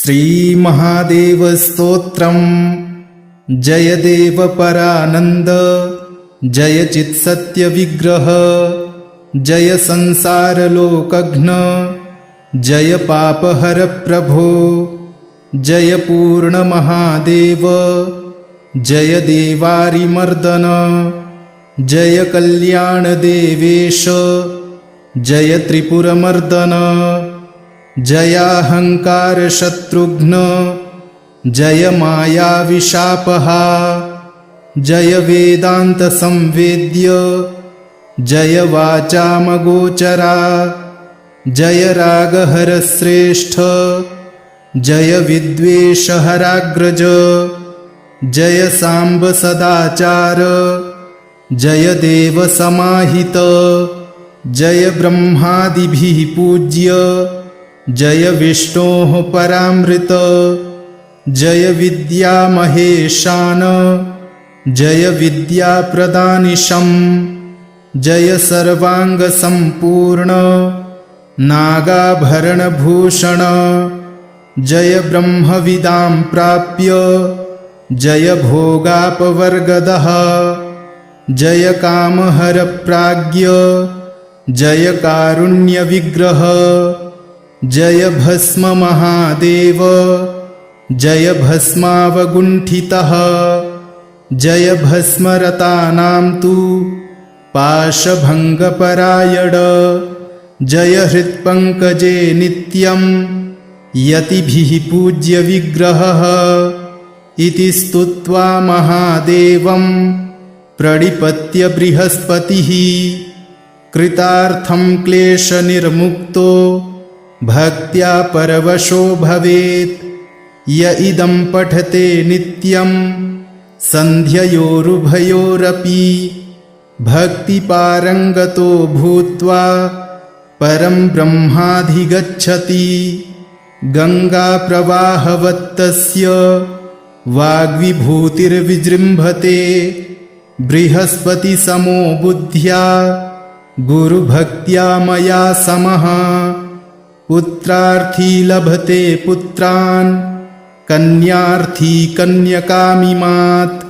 श्रीमहादेवस्तोत्रम्। जय देव परानंद, जय चित्सत्यविग्रह, जय संसारलोकघ्न, जय पापहर प्रभो, जय पूर्णमहादेव, जय देवारिमर्दन, जय कल्याणदेवेश, जय त्रिपुरमर्दन, जयाहंकार शत्रुघ्न, जय माया विशापहा, जय वेदांत संवेद्य, जय वाचामगोचरा, जय रागहर श्रेष्ठ, जय विद्वेषहराग्रज, जय सांब सदाचार, जय देव समाहित, जय ब्रह्मादिभिः पूज्य, जय विष्णोः परामृत, जय विद्या महेशान, जय विद्या प्रदानिशं, जय सर्वांग संपूर्ण, नागाभरणभूषण, जय ब्रह्मविदां प्राप्य, जय भोगापवर्गदः, जय कामहर प्राज्ञ, जय कारुण्यविग्रह, जय भस्म महादेव, जय भस्मावगुण्ठितः, जय भस्मरतानां तु पाशभङ्गपरायण, जय हृत्पङ्कजे नित्यं यतिभिः पूज्य विग्रहः। इति स्तुत्वा महादेवं प्रणिपत्य बृहस्पतिः, कृतार्थं क्लेशनिर्मुक्तो भक्त्या परवशो भवेत्। य इदं पठते नित्यं सन्ध्ययोरुभयोरपि, भक्तिपारङ्गतो भूत्वा परं ब्रह्माधिगच्छति। गङ्गाप्रवाहवत्तस्य वाग्विभूतिर्विजृम्भते, बृहस्पतिसमो बुद्ध्या गुरुभक्त्या मया समः। पुत्रार्थी लभते पुत्रान्, कन्यार्थी कन्यकामिमात्।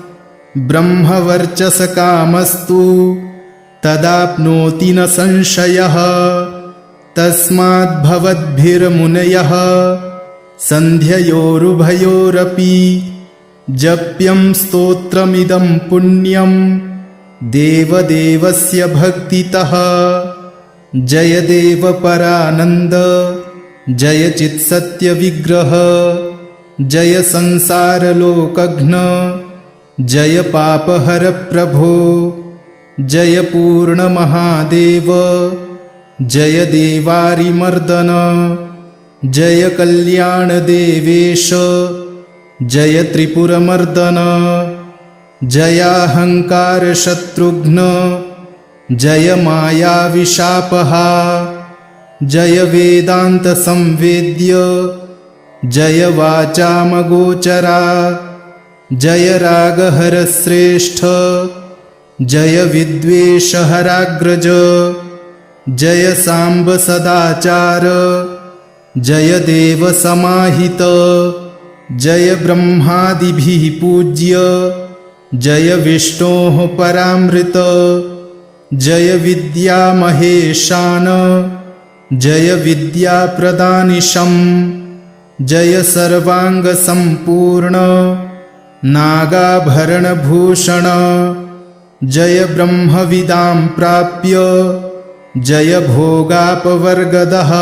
ब्रह्मवर्चसकामस्तु तदाप्नोति न संशयः। तस्माद्भवद्भिर्मुनयः सन्ध्ययोरुभयोरपि, जप्यं स्तोत्रमिदं पुण्यं देवदेवस्य भक्तितः। जय देव परानंद, जय चित्सत्यविग्रह, जय संसारलोकघ्न, जय पापहर प्रभो, जय पूर्णमहादेव, जय देवारिमर्दन, जय कल्याणदेवेश, जय त्रिपुरमर्दन, जयाहंकार शत्रुघ्न, जय माया विशापहा, जय वेदांत संवेद्य, जय वाचामगोचरा, जय रागहर श्रेष्ठ, जय विद्वेषहराग्रज, जय सांब सदाचार, जय देव समाहित, जय ब्रह्मादिभिः पूज्य, जय विष्णोः परामृत, जय विद्या महेशान, जय विद्या प्रदानिशं, जय सर्वांग संपूर्ण, नागाभरणभूषण, जय ब्रह्मविदां प्राप्य, जय भोगापवर्गदः,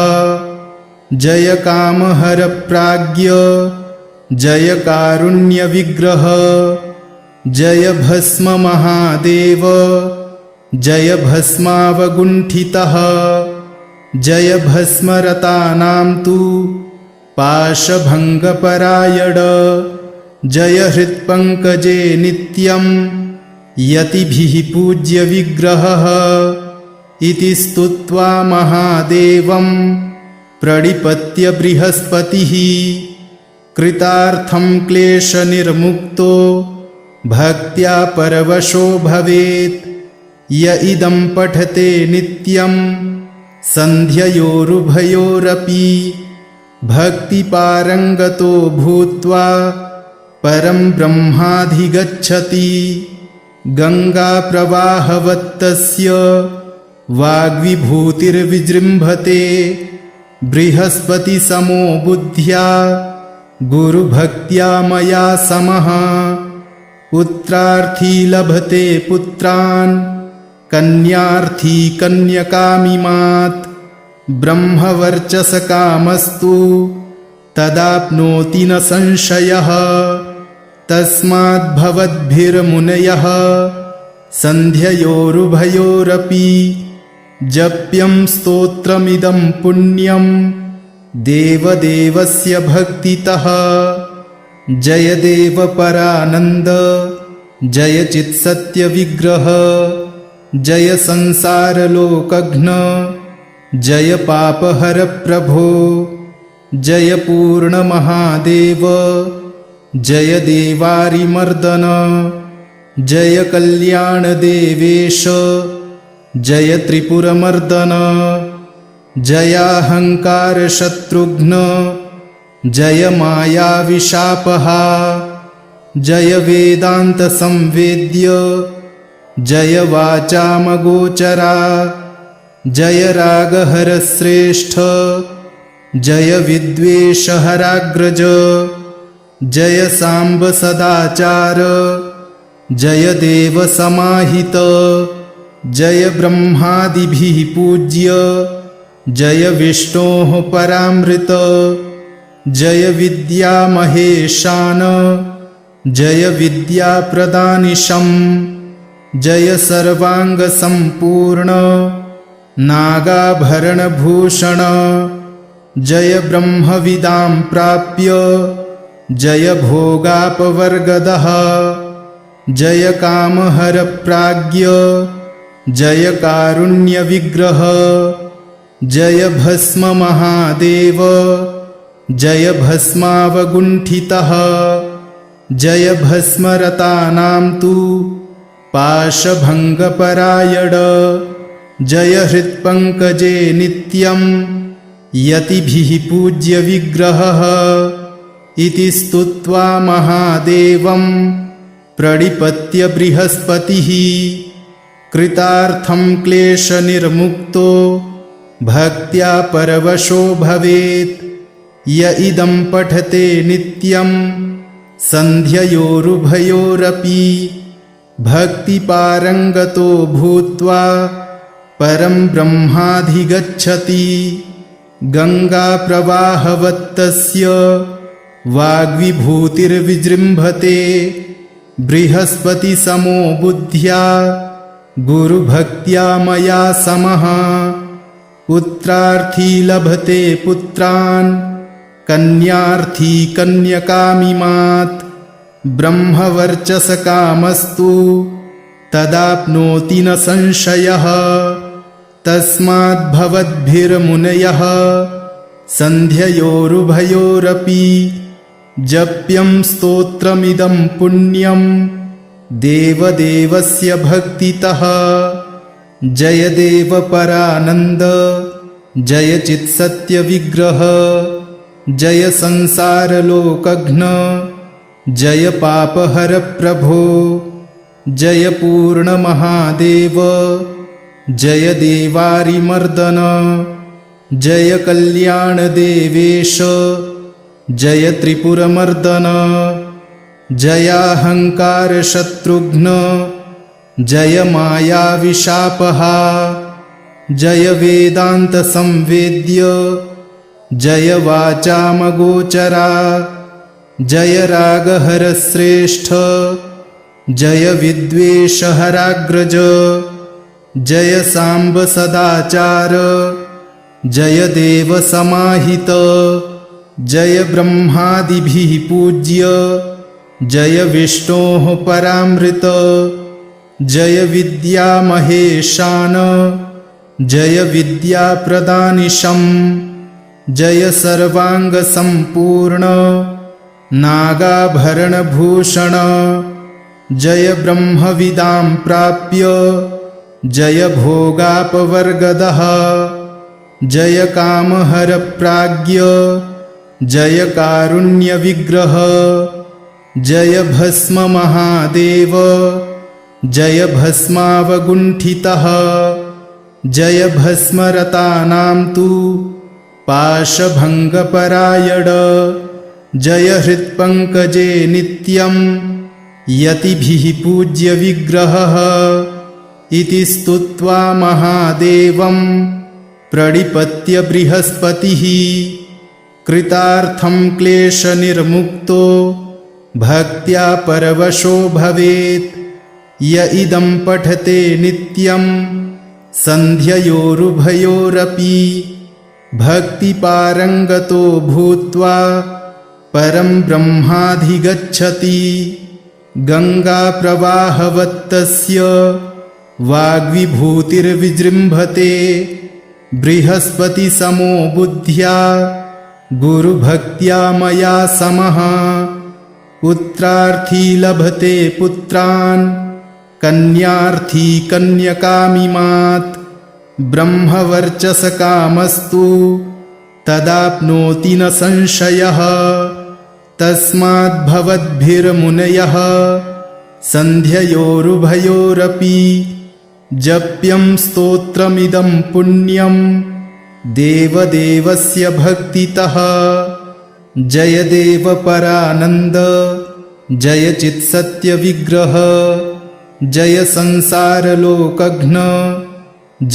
जय कामहर प्राज्ञ, जय कारुण्यविग्रह, जय भस्म महादेव, जय भस्मावगुण्ठितः, जय भस्मरतानां तु पाशभङ्गपरायण, जय हृत्पङ्कजे नित्यं यतिभिः पूज्य विग्रहः। इति स्तुत्वा महादेवं प्रणिपत्य बृहस्पतिः, कृतार्थं क्लेशनिर्मुक्तो भक्त्या परवशो भवेत्। य इदं पठते नित्यं सन्ध्ययोरुभयोरपि, भक्तिपारङ्गतो भूत्वा परं ब्रह्माधिगच्छति। गङ्गाप्रवाहवत्तस्य वाग्विभूतिर्विजृम्भते। बृहस्पतिसमो बुद्ध्या गुरुभक्त्या मया समः। पुत्रार्थी लभते पुत्रान् कन्यार्थी कन्यकामिमात्। ब्रह्मवर्चसकामस्तु तदाप्नोति न संशयः। तस्माद्भवद्भिर्मुनयः सन्ध्ययोरुभयोरपि जप्यं स्तोत्रमिदं पुण्यं देवदेवस्य भक्तितः। जय देव परानन्द जय चित्सत्यविग्रह। जय संसारलोकघ्न जय पापहर प्रभो। जय पूर्णमहादेव जय देवारिमर्दन। जय कल्याणदेवेश जय त्रिपुरमर्दन। जयाहङ्कारशत्रुघ्न जय मायाविशापहा। जय वेदान्तसंवेद्य जय वाचामगोचरा। जय रागहरश्रेष्ठ जय विद्वेषहराग्रज। जय साम्ब सदाचार जय देव समाहित। जय ब्रह्मादिभिः पूज्य जय विष्णोः परामृत। जय विद्यामहेशान जय विद्याप्रदानिशं। जय सर्वाङ्गसम्पूर्ण नागाभरणभूषण। जय ब्रह्मविदां प्राप्य जय भोगापवर्गदः। जय कामहरप्राज्ञ जय कारुण्यविग्रह। जय भस्ममहादेव जय भस्मावगुण्ठितः। जय भस्मरतानां तु पाशभङ्गपरायण। जय हृत्पङ्कजे नित्यं यतिभिः पूज्यविग्रहः। इति स्तुत्वा महादेवं प्रणिपत्य बृहस्पतिः। कृतार्थं क्लेशनिर्मुक्तो भक्त्या परवशो भवेत्। य इदं पठते नित्यं सन्ध्ययोरुभयोरपि भक्तिपारङ्गतो भूत्वा परं ब्रह्माधिगच्छति। गङ्गाप्रवाहवत्तस्य वाग्विभूतिर्विजृम्भते। बृहस्पतिसमो बुद्ध्या गुरुभक्त्या मया समः। पुत्रार्थी लभते पुत्रान् कन्यार्थी कन्यकामिमात्। ब्रह्मवर्चसकामस्तु तदाप्नोति न संशयः। तस्माद्भवद्भिर्मुनयः सन्ध्ययोरुभयोरपि जप्यं स्तोत्रमिदं पुण्यं देवदेवस्य भक्तितः। जय देव परानन्द जय चित्सत्यविग्रह। जय संसारलोकघ्न जय पापहर प्रभो। जय पूर्णमहादेव जय देवारिमर्दन। जय कल्याणदेवेश जय त्रिपुरमर्दन। जयाहङ्कारशत्रुघ्न जय मायाविशापहा। जय वेदान्तसंवेद्य जय वाचामगोचरा। जय रागहरश्रेष्ठ जय विद्वेषहराग्रज। जय साम्ब सदाचार जय देव समाहित। जय ब्रह्मादिभिः पूज्य जय विष्णोः परामृत। जय विद्यामहेशान जय विद्याप्रदानिशं। जय सर्वाङ्गसम्पूर्ण नागाभरणभूषण। जय ब्रह्मविदां प्राप्य जय भोगापवर्गदः। जय कामहरप्राज्ञ जय कारुण्यविग्रह जय भस्म महादेव जय भस्मावगुण्ठितः जय भस्मरतानां तु पाशभङ्गपरायण जय हृत्पङ्कजे नित्यं यतिभिः पूज्य विग्रहः इति स्तुत्वा महादेवं प्रणिपत्य बृहस्पतिः कृतार्थं क्लेशनिर्मुक्तो भक्त्या परवशो भवेत् य इदं पठते नित्यं सन्ध्ययोरुभयोरपि भक्तिपारङ्गतो भूत्वा परं ब्रह्माधिगच्छति गङ्गाप्रवाहवत्तस्य वाग्विभूतिर्विजृम्भते बृहस्पतिसमो बुद्ध्या गुरुभक्त्या मया समः पुत्रार्थी लभते पुत्रान् कन्यार्थी कन्यकामिमात् ब्रह्मवर्चसकामस्तु तदाप्नोति न संशयः तस्माद्भवद्भिर्मुनयः सन्ध्ययोरुभयोरपि जप्यं स्तोत्रमिदं पुण्यं देवदेवस्य भक्तितः जय देवपरानन्द जय चित्सत्यविग्रह जय संसारलोकघ्न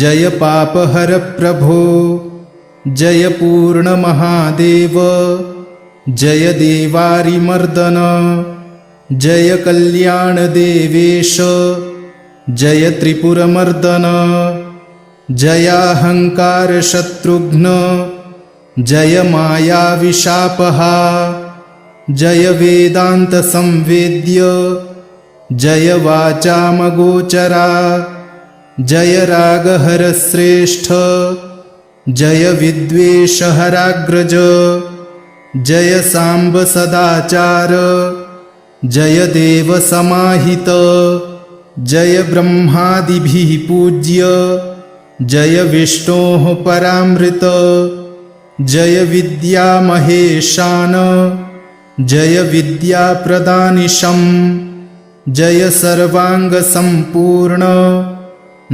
जय पापहरप्रभो जय पूर्णमहादेव जय देवारिमर्दन जय कल्याणदेवेश जय त्रिपुरमर्दन जयाहङ्कारशत्रुघ्न जय मायाविशापहा जय वेदान्तसंवेद्य जय वाचामगोचरा जय रागहरश्रेष्ठ जय विद्वेषहराग्रज जय साम्ब सदाचार जय देवसमाहित जय ब्रह्मादिभिः पूज्य जय विष्णोः परामृत जय विद्यामहेशान जय विद्याप्रदानिशं जय सर्वाङ्गसम्पूर्ण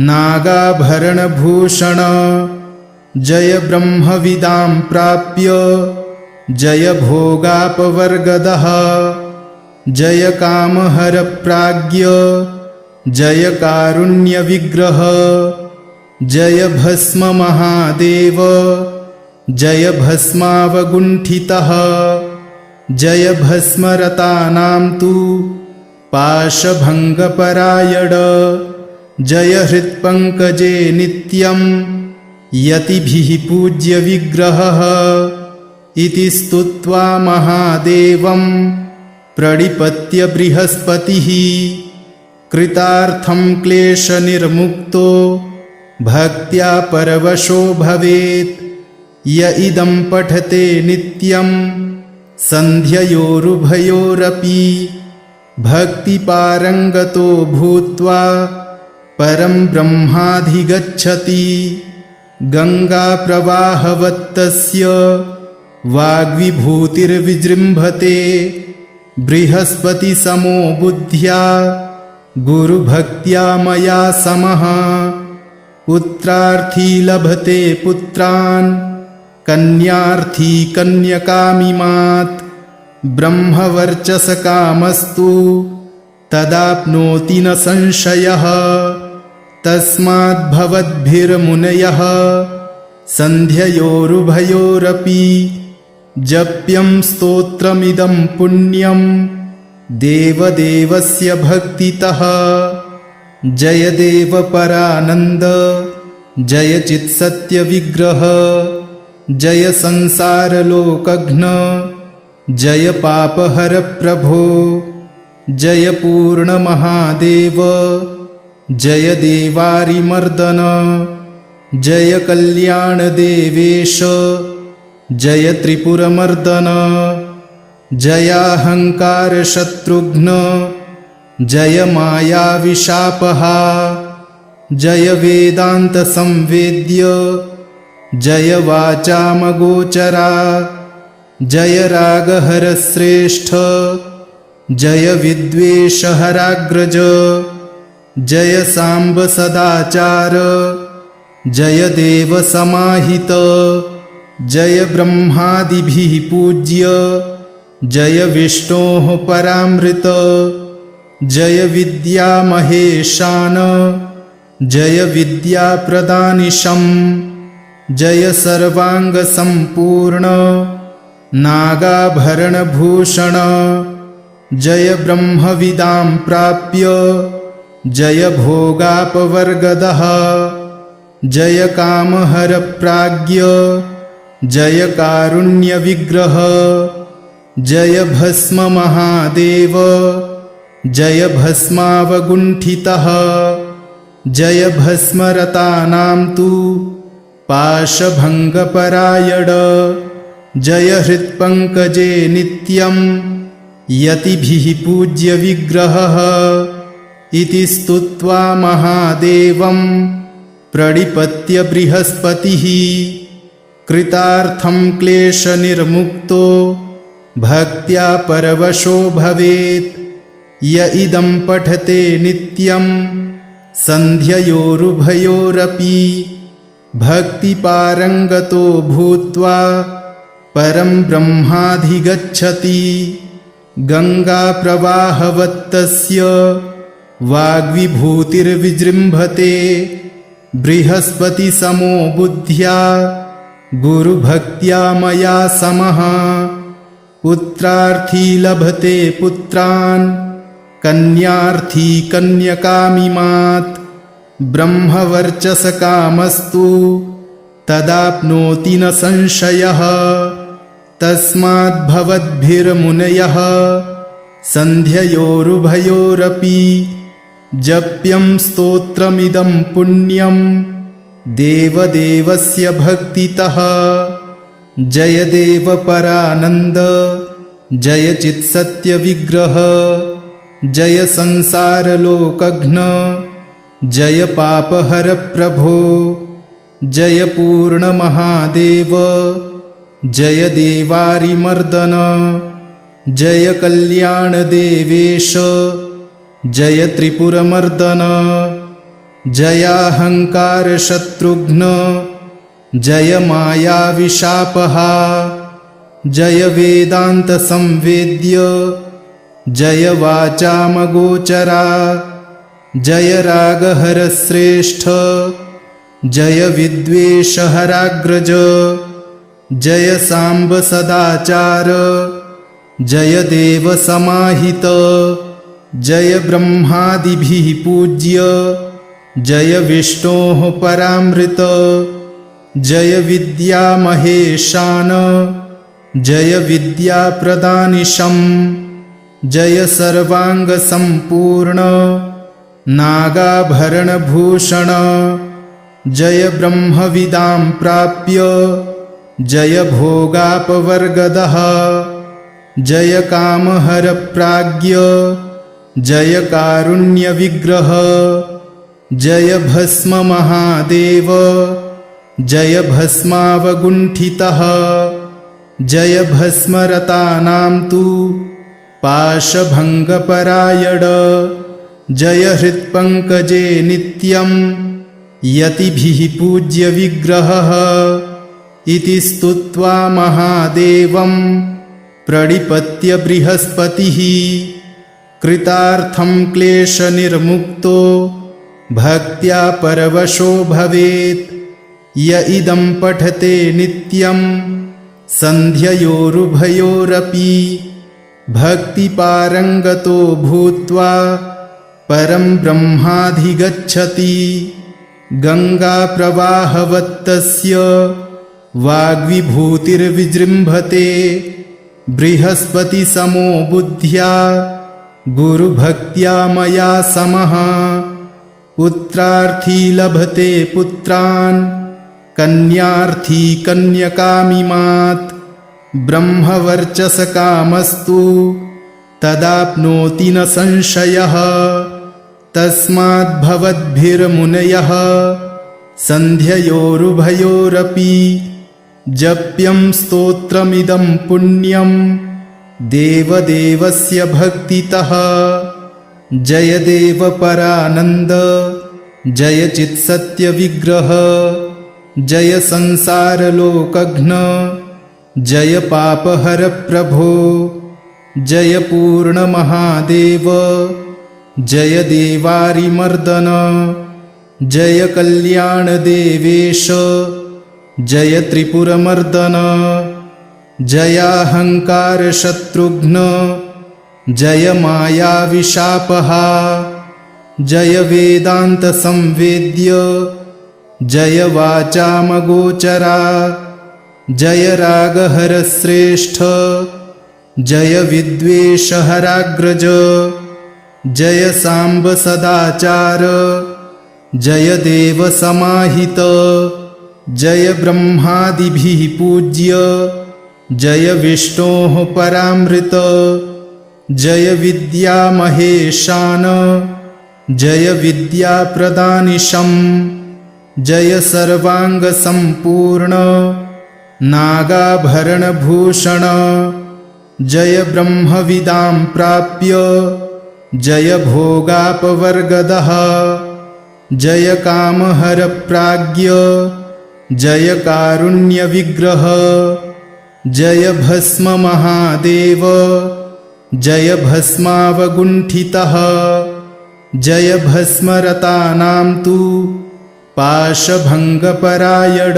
नागाभरणभूषण जय ब्रह्मविदां प्राप्य जय भोगापवर्गदः जय कामहरप्राज्ञ जय कारुण्यविग्रह जय भस्म महादेव जय भस्मावगुण्ठितः जय भस्मरतानां तु पाशभङ्गपरायण जय हृत्पङ्कजे नित्यं यतिभिः पूज्य विग्रहः इति स्तुत्वा महादेवं प्रणिपत्य बृहस्पतिः कृतार्थं क्लेशनिर्मुक्तो भक्त्या परवशो भवेत् य इदं पठते नित्यं सन्ध्ययोरुभयोरपि भक्तिपारङ्गतो भूत्वा परं ब्रह्माधिगच्छति गङ्गाप्रवाहवत्तस्य वाग्विभूतिर्विजृम्भते बृहस्पतिसमो बुद्ध्या गुरुभक्त्या मया समः पुत्रार्थी लभते पुत्रान् कन्यार्थी कन्यकामिमात् ब्रह्मवर्चसकामस्तु तदाप्नोति न संशयः तस्माद्भवद्भिर्मुनयः सन्ध्ययोरुभयोरपि जप्यं स्तोत्रमिदं पुण्यं देवदेवस्य भक्तितः जय देवपरानन्द जय चित्सत्यविग्रह जय संसारलोकघ्न जय पापहरप्रभो जय पूर्णमहादेव जय देवारिमर्दन जय कल्याणदेवेश जय त्रिपुरमर्दन जयाहङ्कारशत्रुघ्न जय मायाविशापहा जय वेदान्तसंवेद्य जय वाचामगोचरा जय रागहरश्रेष्ठ जय विद्वेषहराग्रज जय साम्ब सदाचार जय देव समाहित जय ब्रह्मादिभिः पूज्य जय विष्णोः परामृत जय विद्यामहेशान जय विद्याप्रदानिशं जय सर्वाङ्गसम्पूर्ण नागाभरणभूषण जय ब्रह्मविदां प्राप्य जय भोगापवर्गदः जय कामहरप्राज्ञ जय कारुण्यविग्रह जय भस्म महादेव जय भस्मावगुण्ठितः जय भस्मरतानां तु पाशभङ्गपरायण जय हृत्पङ्कजे नित्यं यतिभिः पूज्य विग्रहः इति स्तुत्वा महादेवं प्रणिपत्य बृहस्पतिः कृतार्थं क्लेशनिर्मुक्तो भक्त्या परवशो भवेत् य इदं पठते नित्यं सन्ध्ययोरुभयोरपि भक्तिपारङ्गतो भूत्वा परं ब्रह्माधिगच्छति गङ्गाप्रवाहवत्तस्य वाग्विभूतिर्विजृम्भते बृहस्पतिसमो बुद्ध्या गुरुभक्त्या मया समः पुत्रार्थी लभते पुत्रान् कन्यार्थी कन्यकामिमात् ब्रह्मवर्चसकामस्तु तदाप्नोति न संशयः तस्माद्भवद्भिर्मुनयः सन्ध्ययोरुभयोरपि जप्यं स्तोत्रमिदं पुण्यं देवदेवस्य भक्तितः जय देवपरानन्द जय चित्सत्यविग्रह जय संसारलोकघ्न जय पापहरप्रभो जय पूर्णमहादेव जय देवारिमर्दन जय कल्याणदेवेश जय त्रिपुरमर्दन जयाहङ्कारशत्रुघ्न जय मायाविशापहा जय वेदान्तसंवेद्य जय वाचामगोचरा जय रागहरश्रेष्ठ जय विद्वेषहराग्रज जय साम्ब सदाचार जय देव समाहित जय ब्रह्मादिभिः पूज्य जय विष्णोः परामृत जय विद्यामहेशान जय विद्याप्रदानिशं जय सर्वाङ्गसम्पूर्ण नागाभरणभूषण जय ब्रह्मविदां प्राप्य जय भोगापवर्गदः जय कामहरप्राज्ञ जय कारुण्यविग्रह जय भस्म महादेव जय भस्मावगुण्ठितः जय भस्मरतानां तु पाशभङ्गपरायण जय हृत्पङ्कजे नित्यं यतिभिः पूज्य विग्रहः इति स्तुत्वा महादेवं प्रणिपत्य बृहस्पतिः कृतार्थं क्लेशनिर्मुक्तो भक्त्या परवशो भवेत् य इदं पठते नित्यं सन्ध्ययोरुभयोरपि भक्तिपारङ्गतो भूत्वा परं ब्रह्माधिगच्छति गङ्गाप्रवाहवत्तस्य वाग्विभूतिर्विजृम्भते बृहस्पतिसमो बुद्ध्या गुरुभक्त्या मया समः पुत्रार्थी लभते पुत्रान् कन्यार्थी कन्यकामिमात् ब्रह्मवर्चसकामस्तु तदाप्नोति न संशयः तस्माद्भवद्भिर्मुनयः सन्ध्ययोरुभयोरपि जप्यं स्तोत्रमिदं पुण्यं देवदेवस्य भक्तितः। जय देव परानन्द जय चित्सत्यविग्रह जय संसारलोकघ्न जय पापहर प्रभो जय पूर्णमहादेव जय देवारिमर्दन जय कल्याणदेवेश जय त्रिपुरमर्दन जयाहङ्कारशत्रुघ्न जय मायाविशापहा जय वेदान्तसंवेद्य जय वाचामगोचरा जय रागहरश्रेष्ठ जय विद्वेषहराग्रज जय साम्ब सदाचार जय देव समाहित जय ब्रह्मादिभिः पूज्य जय विष्णोः परामृत जय विद्यामहेशान जय विद्याप्रदानिशं जय सर्वाङ्गसम्पूर्ण नागाभरणभूषण जय ब्रह्मविदां प्राप्य जय भोगापवर्गदः जय कामहरप्राज्ञ जय कारुण्यविग्रह जय भस्ममहादेव जय भस्मावगुण्ठितः जय भस्मरतानां तु पाशभङ्गपरायण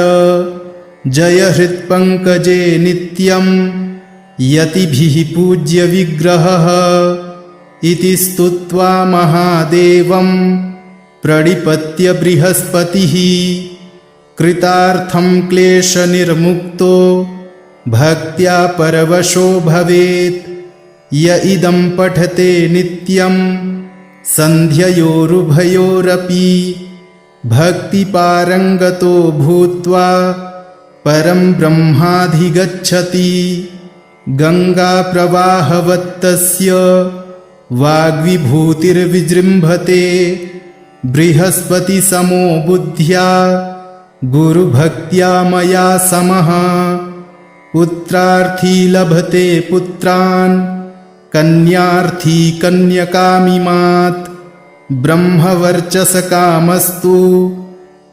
जय हृत्पङ्कजे नित्यं यतिभिः पूज्यविग्रहः इति स्तुत्वा महादेवं प्रणिपत्य बृहस्पतिः कृतार्थं क्लेशनिर्मुक्तो भक्त्या परवशो भवेत् य इदं पठते नित्यं सन्ध्ययोरुभयोरपि भक्तिपारङ्गतो भूत्वा परं ब्रह्माधिगच्छति गङ्गाप्रवाहवत्तस्य वाग्विभूतिर्विजृम्भते बृहस्पतिसमो बुद्ध्या गुरुभक्त्या मया समः पुत्रार्थी लभते पुत्रान् कन्यार्थी कन्यकामिमात् ब्रह्मवर्चसकामस्तु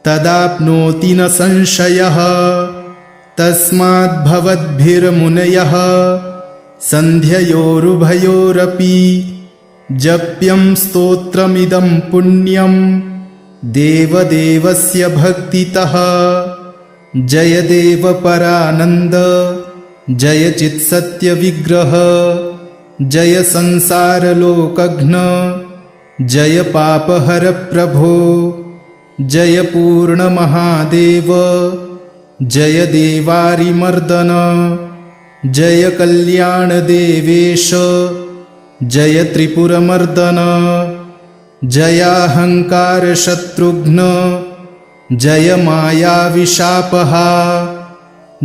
तदाप्नोति न संशयः तस्माद्भवद्भिर्मुनयः सन्ध्ययोरुभयोरपि जप्यं स्तोत्रमिदं पुण्यं देवदेवस्य भक्तितः। जय देव परानन्द जय चित्सत्यविग्रह जय संसारलोकघ्न जय पापहर प्रभो जय पूर्णमहादेव जय देवारिमर्दन जय कल्याणदेवेश जय त्रिपुरमर्दन जयाहङ्कारशत्रुघ्न जय मायाविशापहा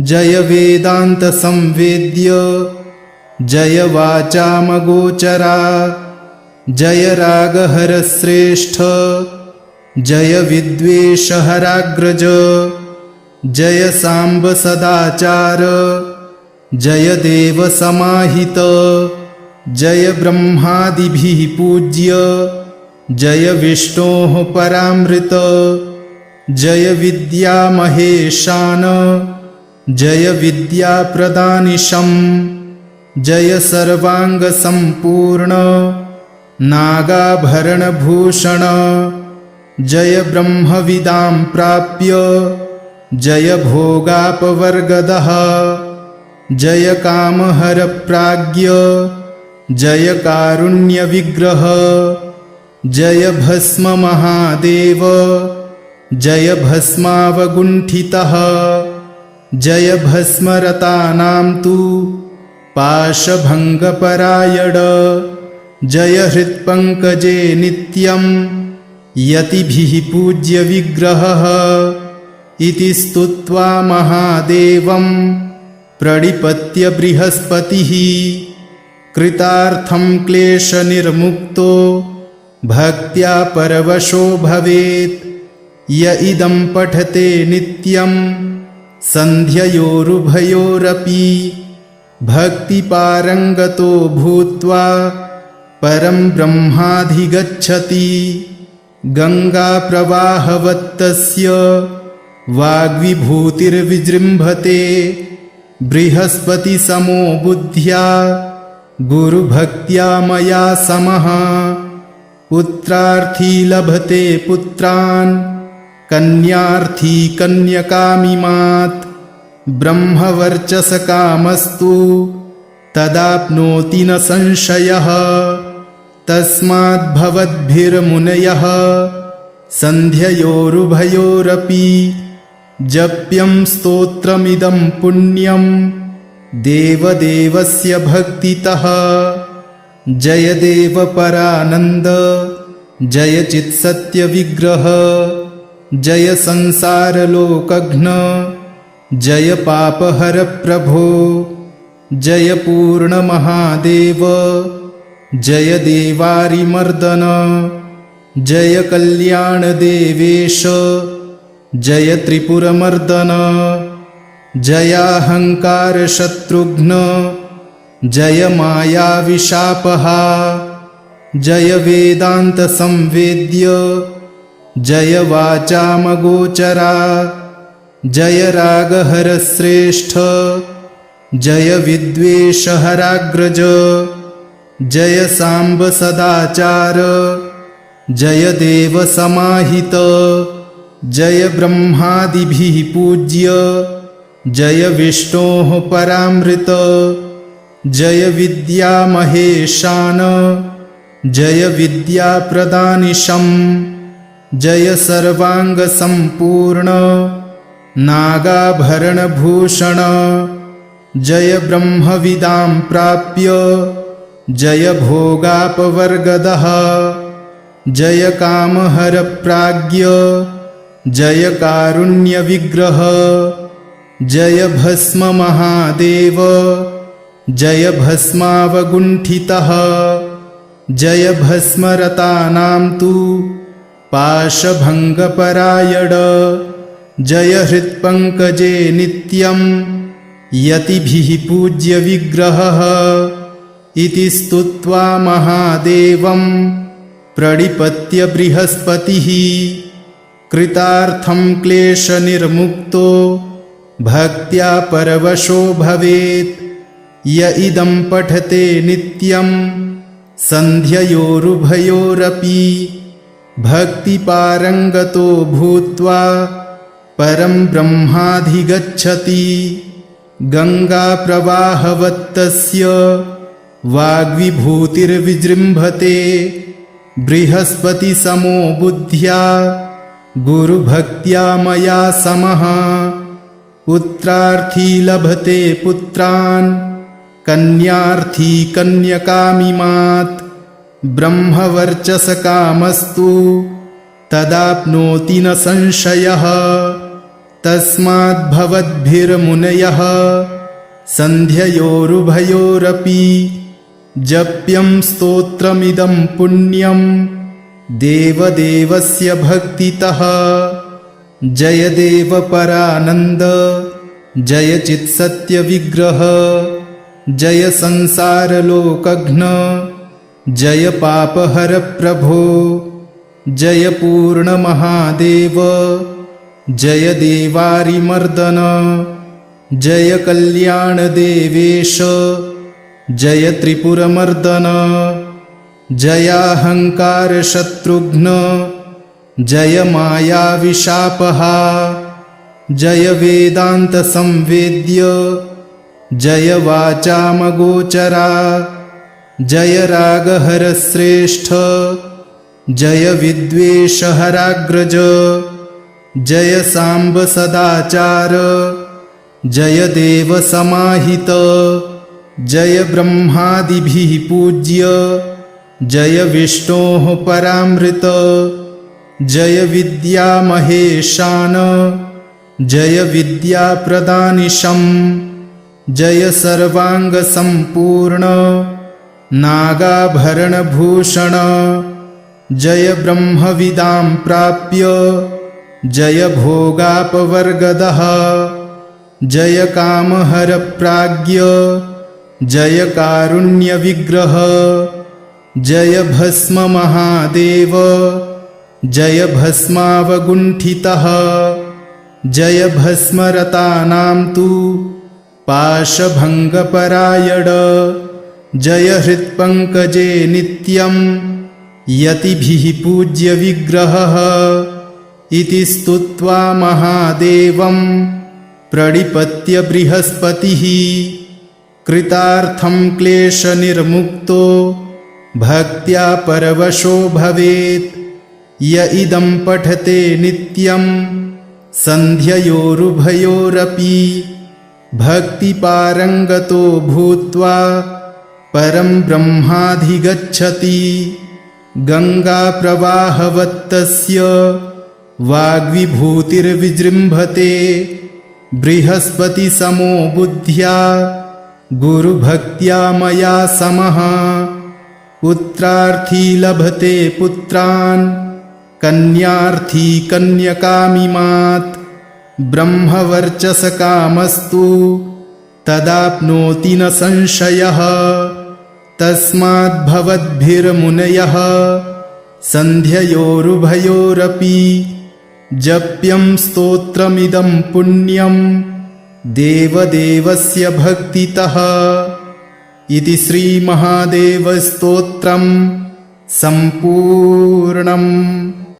जय वेदान्तसंवेद्य जय वाचामगोचरा जय रागहरश्रेष्ठ जय विद्वेषहराग्रज जय साम्ब सदाचार जय देव समाहित जय ब्रह्मादिभिः पूज्य जय विष्णोः परामृत जय विद्यामहेशान जय विद्याप्रदानिशं जय सर्वाङ्गसम्पूर्ण नागाभरणभूषण जय ब्रह्मविदां प्राप्य जय भोगापवर्गदः जय कामहरप्राज्ञ जय कारुण्यविग्रह जय भस्ममहादेव जय भस्मावगुण्ठितः जय भस्मरतानां तु पाशभङ्गपरायण जय हृत्पङ्कजे नित्यं यतिभिः पूज्यविग्रहः इति स्तुत्वा महादेवं प्रणिपत्य बृहस्पतिः कृतार्थं क्लेशनिर्मुक्तो भक्त्या परवशो भवेत् य इदं पठते नित्यं सन्ध्ययोरुभयोरपि भक्तिपारङ्गतो भूत्वा परं ब्रह्माधिगच्छति। गङ्गाप्रवाहवत्तस्य वाग्विभूतिर्विजृम्भते। बृहस्पतिसमो बुद्ध्या गुरुभक्त्या मया समः। पुत्रार्थी लभते पुत्रान् कन्यार्थी कन्यकामिमात्। ब्रह्मवर्चसकामस्तु तदाप्नोति न संशयः। तस्माद्भवद्भिर्मुनयः सन्ध्ययोरुभयोरपि जप्यं स्तोत्रमिदं पुण्यं देवदेवस्य भक्तितः। जय देव परानन्द जय चित्सत्यविग्रह जय संसारलोकघ्न जय पापहर प्रभो। जय पूर्णमहादेव जय देवारिमर्दन जय कल्याणदेवेश जय त्रिपुरमर्दन। जयाहङ्कारशत्रुघ्न जय मायाविशापहा। जय वेदान्तसंवेद्य जय वाचामगोचरा। जय रागहरश्रेष्ठ जय विद्वेषहराग्रज। जय साम्ब सदाचार जय देव समाहित। जय ब्रह्मादिभिः पूज्य जय विष्णोः परामृत। जय विद्यामहेशान जय विद्याप्रदानिशं। जय सर्वाङ्गसम्पूर्ण नागाभरणभूषण। जय ब्रह्मविदां प्राप्य जय भोगापवर्गदः। जय कामहरप्राज्ञ जय कारुण्यविग्रह। जय भस्ममहादेव जय भस्मावगुण्ठितः। जय भस्मरतानां तु पाशभङ्गपरायण। जय हृत्पङ्कजे नित्यं यतिभिः पूज्यविग्रहः। इति स्तुत्वा महादेवं प्रणिपत्य बृहस्पतिः। कृतार्थं क्लेशनिर्मुक्तो भक्त्या परवशो भवेत्। य इदं पठते नित्यं सन्ध्ययोरुभयोरपि भक्तिपारङ्गतो भूत्वा परं ब्रह्माधिगच्छति। गङ्गाप्रवाहवत्तस्य वाग्विभूतिर्विजृम्भते। बृहस्पतिसमो बुद्ध्या गुरुभक्त्या मया समः। पुत्रार्थी लभते पुत्रान् कन्यार्थी कन्यकामिमात्। ब्रह्मवर्चसकामस्तु तदाप्नोति न संशयः। तस्माद्भवद्भिर्मुनयः सन्ध्ययोरुभयोरपि जप्यं स्तोत्रमिदं पुण्यं देवदेवस्य भक्तितः। जय देव परानन्द जय चित्सत्यविग्रह जय संसारलोकघ्न जय पापहर प्रभो। जय पूर्णमहादेव जय देवारिमर्दन जय कल्याणदेवेश जय त्रिपुरमर्दन। जयाहङ्कारशत्रुघ्न जय मायाविशापहा। जय वेदान्तसंवेद्य जय वाचामगोचरा। जय रागहरश्रेष्ठ जय विद्वेषहराग्रज। जय साम्ब सदाचार जय देव समाहित। जय ब्रह्मादिभिः पूज्य जय विष्णोः परामृत। जय विद्यामहेशान जय विद्याप्रदानिशं। जय सर्वाङ्गसम्पूर्ण नागाभरणभूषण। जय ब्रह्मविदां प्राप्य जय भोगापवर्गदः। जय कामहरप्राज्ञ जय कारुण्यविग्रह जय भस्म महादेव जय भस्मावगुण्ठितः जय भस्मरतानां तु पाशभङ्गपरायण जय हृत्पङ्कजे नित्यं यतिभिः पूज्य विग्रहः इति स्तुत्वा महादेवं प्रणिपत्य बृहस्पतिः कृतार्थं क्लेशनिर्मुक्तो भक्त्या परवशो भवेत् य इदं पठते नित्यं सन्ध्ययोरुभयोरपि भक्तिपारङ्गतो भूत्वा परं ब्रह्माधिगच्छति गङ्गाप्रवाहवत्तस्य वाग्विभूतिर्विजृम्भते बृहस्पतिसमो बुद्ध्या गुरुभक्त्या मया समः पुत्रार्थी लभते पुत्रान् कन्यार्थी कन्यकामिमात् ब्रह्मवर्चसकामस्तु तदाप्नोति न संशयः तस्माद्भवद्भिर्मुनयः सन्ध्ययोरुभयोरपि जप्यं स्तोत्रमिदं पुण्यं देवदेवस्य भक्तितः इति श्रीमहादेवस्तोत्रं सम्पूर्णम्।